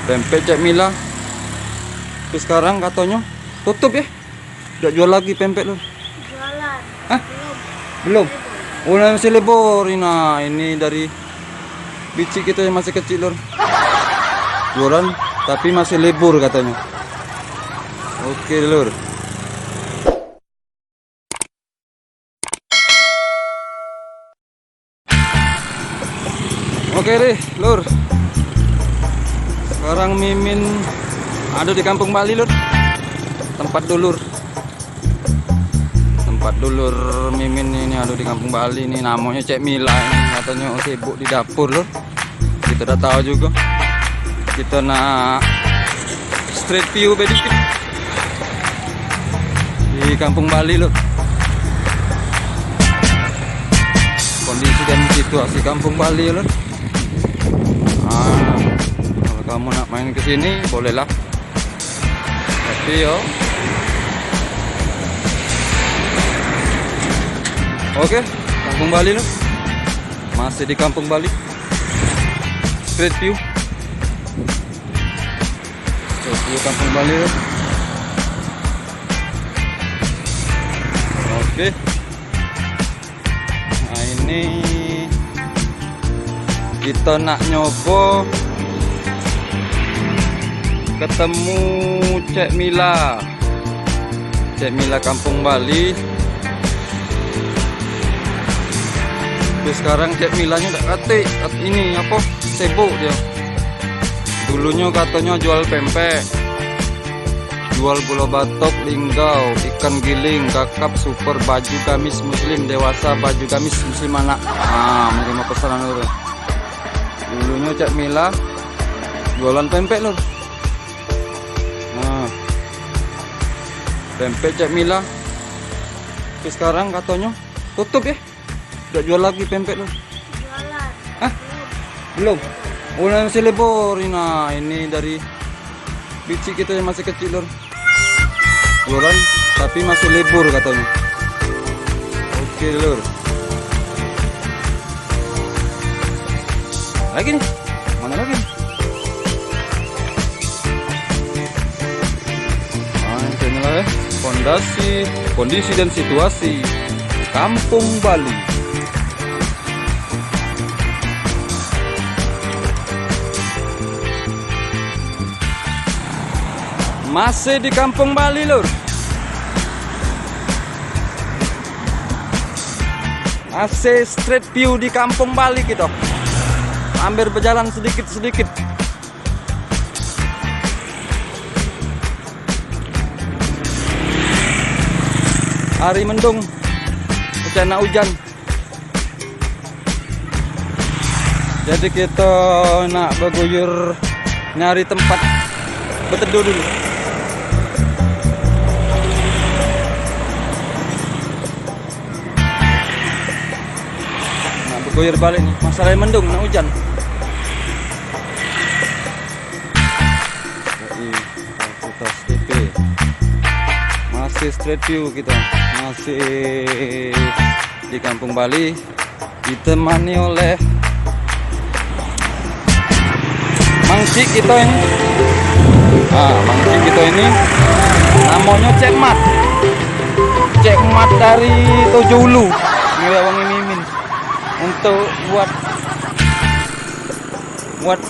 Pempek Cek Mila. Terus sekarang katanya tutup ya. Udah jual lagi pempek lu. Jualan. Hah? Belum. Oh, masih lebor. Nah, ini dari biji kita yang masih kecil, Lur. Jualan tapi masih lebur katanya. Oke, Lur. Oke deh, Lur. Sekarang Mimin ada di Kampung Bali, Lur. Tempat dulur Mimin ini ada di Kampung Bali ini, namanya Cek Mila ini. Katanya sibuk di dapur, Lur. Kita udah tahu juga. Kita nak street view sedikit di Kampung Bali, Lur. Kondisi dan situasi Kampung Bali, Lur. Kalau kamu nak main ke sini bolehlah. Tapi yo. Oke, Kampung Bali, Lur. Masih di Kampung Bali. Street view. Street view Kampung Bali, Lur. Oke. Nah, ini kita nak nyoba ketemu Cek Mila. Cek Mila Kampung Bali. Terus sekarang Cek Milanya udah kate ini apa? Sibuk dia. Dulunya katanya jual pempek, jual bola batok, linggau, ikan giling, kakap, super, baju gamis muslim dewasa, baju gamis muslim anak. Mungkin mau pesanan, Lur. Dulunya Cek Mila jualan pempek, Lur. Nah, pempek Cek Mila. Terus sekarang katanya tutup ya. Udah jual lagi pempek, Lur. Jualan. Hah? Belum. Oh, masih lebor. Nah, ini dari biji kita yang masih kecil, Lur. Jualan tapi masih lebur katanya. Oke, Lur. Lagi nih. Mana lagi nih? Ini lah ya. Kondisi dan situasi Kampung Bali. Masih di Kampung Bali, Lur. Masih street view di Kampung Bali kita. Hampir berjalan sedikit-sedikit. Hari mendung, bencana hujan. Jadi kita nak berguyur nyari tempat berteduh dulu. Nah, berguyur balik nih. Masalahnya mendung, nak hujan. Masih street view kita, masih di Kampung Bali, ditemani oleh mangsi kita ini. Mangsi kita ini namanya Cek Mat. Cek Mat dari Tojo Ulu. Ini wangi Mimin untuk buat buat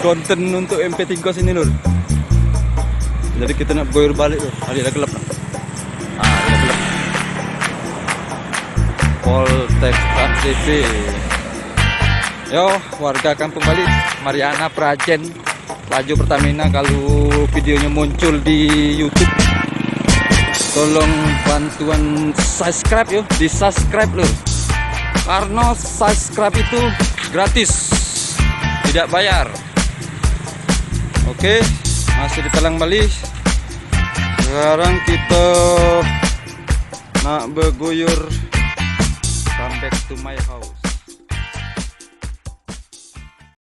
konten untuk MP3 sini, Lur. Jadi kita nak goyur balik, Lur. Ada gelap. Ada gelap. Poltek TV. Yo, warga Kampung Bali, Mariana Prajen, Laju Pertamina. Kalau videonya muncul di YouTube, tolong bantuan subscribe yo, di subscribe, Lur. Karena subscribe itu gratis, tidak bayar. Oke, masih di Talang Bali. Sekarang kita nak berguyur, come back to my house.